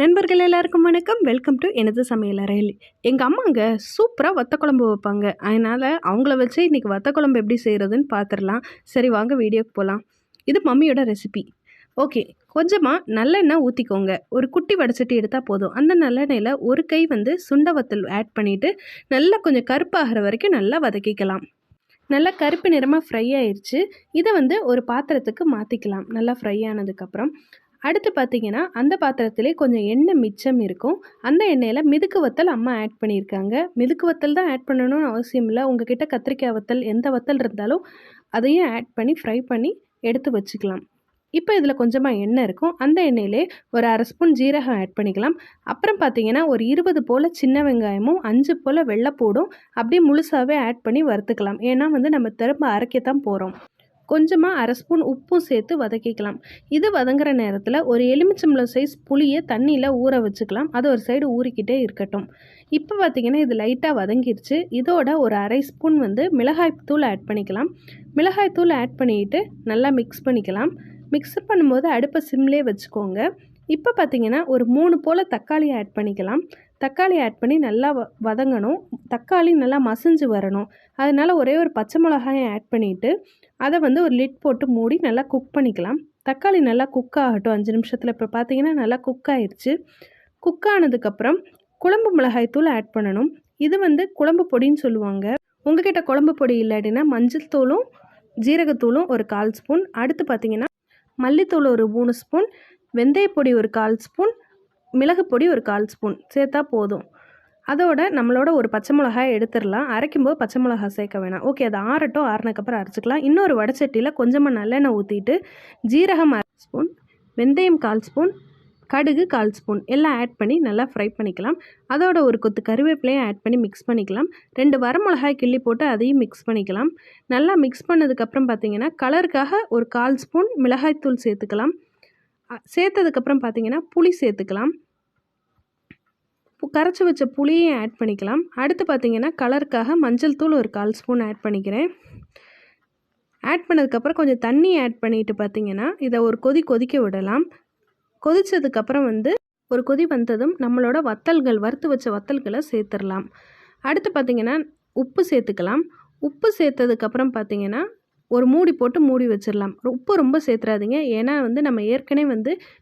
நண்பர்கள் எல்லாருக்கும் வணக்கம். வெல்கம் டு எனது சமையல் அறையில். எங்கள் அம்மாங்க சூப்பராக வத்த குழம்பு வைப்பாங்க. அதனால் அவங்கள வச்சு இன்றைக்கி வத்த குழம்பு எப்படி செய்கிறதுன்னு பார்த்துடலாம். சரி வாங்க வீடியோக்கு போகலாம். இது மம்மியோட ரெசிபி. ஓகே, கொஞ்சமாக நல்லெண்ணெய் ஊற்றிக்கோங்க. ஒரு குட்டி வடச்சட்டி எடுத்தால் போதும். அந்த நல்லெண்ணெயில் ஒரு கை சுண்ட வத்தல் ஆட் பண்ணிவிட்டு நல்லா கொஞ்சம் கருப்பாகிற வரைக்கும் நல்லா வதக்கிக்கலாம். நல்லா கருப்பு நிறமாக ஃப்ரை ஆயிடுச்சு. இதை ஒரு பாத்திரத்துக்கு மாற்றிக்கலாம். நல்லா ஃப்ரை ஆனதுக்கப்புறம் அடுத்து பார்த்திங்கன்னா அந்த பாத்திரத்திலே கொஞ்சம் எண்ணெய் மிச்சம் இருக்கும். அந்த எண்ணெயில் மிதுக்கு வத்தல் அம்மா ஆட் பண்ணியிருக்காங்க. மிதுக்கு வத்தல் தான் ஆட் பண்ணணும்னு அவசியம் இல்லை. உங்ககிட்ட கத்திரிக்காய் வத்தல் எந்த வத்தல் இருந்தாலும் அதையும் ஆட் பண்ணி ஃப்ரை பண்ணி எடுத்து வச்சுக்கலாம். இப்போ இதில் கொஞ்சமாக எண்ணெய் இருக்கும். அந்த எண்ணெயிலே ஒரு 1/2 ஸ்பூன் ஜீரகம் ஆட் பண்ணிக்கலாம். அப்புறம் பார்த்திங்கன்னா ஒரு 20 போல் சின்ன வெங்காயமும் 5 போல் வெள்ளைப்பூடும் அப்படியே முழுசாகவே ஆட் பண்ணி வறுத்துக்கலாம். ஏன்னா நம்ம திரும்ப அரைக்கத்தான் போகிறோம். கொஞ்சமாக 1/2 ஸ்பூன் உப்பும் சேர்த்து வதக்கிக்கலாம். இது வதங்குற நேரத்தில் ஒரு எலுமிச்சம்பழம் சைஸ் புளியை தண்ணியில் ஊற வச்சுக்கலாம். அது ஒரு சைடு ஊறிக்கிட்டே இருக்கட்டும். இப்போ பார்த்திங்கன்னா இது லைட்டாக வதங்கிருச்சு. இதோட ஒரு 1/2 ஸ்பூன் மிளகாய்த்தூள் ஆட் பண்ணிக்கலாம். மிளகாய்த்தூள் ஆட் பண்ணிவிட்டு நல்லா மிக்ஸ் பண்ணிக்கலாம். மிக்ஸ் பண்ணும்போது அடுப்பை சிம்லே வச்சுக்கோங்க. இப்போ பார்த்திங்கன்னா ஒரு 3 போல் தக்காளி ஆட் பண்ணிக்கலாம். தக்காளி ஆட் பண்ணி நல்லா வதங்கணும். தக்காளி நல்லா மசிஞ்சு வரணும். அதனால் ஒரே ஒரு பச்சை மிளகாயை ஆட் பண்ணிவிட்டு அதை ஒரு லிட் போட்டு மூடி நல்லா குக் பண்ணிக்கலாம். தக்காளி நல்லா குக் ஆகட்டும் 5 நிமிஷத்தில். இப்போ பார்த்தீங்கன்னா நல்லா குக் ஆயிடுச்சு. குக் ஆனதுக்கப்புறம் குழம்பு மிளகாய் தூள் ஆட் பண்ணணும். இது குழம்பு பொடின்னு சொல்லுவாங்க. உங்ககிட்ட குழம்பு பொடி இல்லாட்டினா மஞ்சள் தூளும் ஜீரகத்தூளும் ஒரு 1/4 ஸ்பூன். அடுத்து பார்த்திங்கன்னா மல்லித்தூள் ஒரு 3 ஸ்பூன், வெந்தயப்பொடி ஒரு 1/4 ஸ்பூன், மிளகு பொடி ஒரு 1/4 ஸ்பூன் சேர்த்தா போதும். அதோட நம்மளோட ஒரு பச்சை மிளகாய் எடுத்துடலாம். அரைக்கும்போது பச்சை மிளகாய் சேர்க்க வேணாம். ஓகே, அது ஆறட்டும். ஆறினக்கப்புறம் அரைச்சிக்கலாம். இன்னொரு வடச்சட்டியில் கொஞ்சமாக நல்லெண்ணெய் ஊற்றிட்டு ஜீரகம் 1/2 ஸ்பூன், வெந்தயம் 1/4 ஸ்பூன், கடுகு 1/4 ஸ்பூன் எல்லாம் ஆட் பண்ணி நல்லா ஃப்ரை பண்ணிக்கலாம். அதோட ஒரு கொத்து கருவேப்பிலையும் ஆட் பண்ணி மிக்ஸ் பண்ணிக்கலாம். 2 வரமிளகாய் கிள்ளி போட்டு அதையும் மிக்ஸ் பண்ணிக்கலாம். நல்லா மிக்ஸ் பண்ணதுக்கப்புறம் பார்த்திங்கன்னா கலருக்காக ஒரு 1/4 ஸ்பூன் மிளகாய்த்தூள் சேர்த்துக்கலாம். சேர்த்ததுக்கப்புறம் பார்த்திங்கன்னா புளி சேர்த்துக்கலாம். கரைச்சி வச்ச புளியை ஆட் பண்ணிக்கலாம். அடுத்து பார்த்திங்கன்னா கலருக்காக மஞ்சள் தூள் ஒரு 1/4 ஸ்பூன் ஆட் பண்ணிக்கிறேன். ஆட் பண்ணதுக்கப்புறம் கொஞ்சம் தண்ணி ஆட் பண்ணிவிட்டு பார்த்திங்கன்னா இதை ஒரு கொதிக்க விடலாம். கொதித்ததுக்கப்புறம் ஒரு கொதி வந்ததும் நம்மளோட வத்தல்கள் வறுத்து வச்ச வத்தல்களை சேர்த்துடலாம். அடுத்து பார்த்திங்கன்னா உப்பு சேர்த்துக்கலாம். உப்பு சேர்த்ததுக்கப்புறம் பார்த்திங்கன்னா ஒரு மூடி போட்டு மூடி வச்சிடலாம். உப்பு ரொம்ப சேர்த்துறாதீங்க. ஏன்னா நம்ம ஏற்கனவே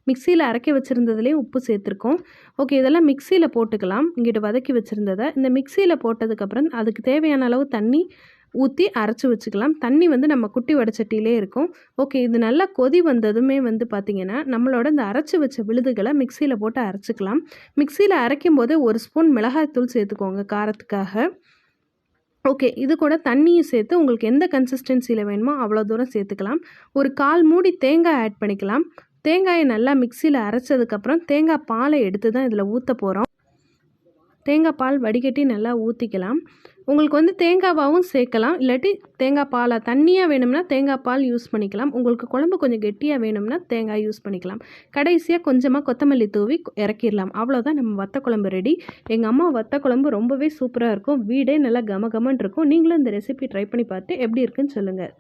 மிக்சியில் அரைக்க வச்சுருந்ததுலேயும் உப்பு சேர்த்துருக்கோம். ஓகே, இதெல்லாம் மிக்சியில் போட்டுக்கலாம். இங்கிட்ட வதக்கி வச்சுருந்ததை இந்த மிக்சியில் போட்டதுக்கப்புறம் அதுக்கு தேவையான அளவு தண்ணி ஊற்றி அரைச்சி வச்சுக்கலாம். தண்ணி நம்ம குட்டி வடச்சட்டியிலே இருக்கும். ஓகே, இது நல்லா கொதி வந்ததுமே பார்த்திங்கன்னா நம்மளோட இந்த அரைச்சி வச்ச விழுதுகளை மிக்சியில் போட்டு அரைச்சிக்கலாம். மிக்சியில் அரைக்கும் போது 1 ஸ்பூன் மிளகாய்த்தூள் சேர்த்துக்கோங்க காரத்துக்காக. ஓகே, இது கூட தண்ணியும் சேர்த்து உங்களுக்கு எந்த கன்சிஸ்டன்சியில் வேணுமோ அவ்வளோ தூரம் சேர்த்துக்கலாம். ஒரு 1/4 மூடி தேங்காய் ஆட் பண்ணிக்கலாம். தேங்காயை நல்லா மிக்சியில் அரைச்சதுக்கப்புறம் தேங்காய் பாலை எடுத்து தான் இதில் ஊற்ற போகிறோம். தேங்காய் பால் வடிகட்டி நல்லா ஊற்றிக்கலாம். உங்களுக்கு தேங்காவாகவும் சேர்க்கலாம். இல்லாட்டி தேங்காய் பாலை தண்ணியாக வேணும்னா தேங்காய் பால் யூஸ் பண்ணிக்கலாம். உங்களுக்கு குழம்பு கொஞ்சம் கெட்டியாக வேணும்னா தேங்காய் யூஸ் பண்ணிக்கலாம். கடைசியாக கொஞ்சமாக கொத்தமல்லி தூவி இறக்கிடலாம். அவ்வளோதான், நம்ம வத்த குழம்பு ரெடி. எங்கள் அம்மா வத்த குழம்பு ரொம்பவே சூப்பராக இருக்கும். வீடே நல்லா கமகமன்னு இருக்கும். நீங்களும் இந்த ரெசிபி ட்ரை பண்ணி பார்த்து எப்படி இருக்குன்னு சொல்லுங்கள்.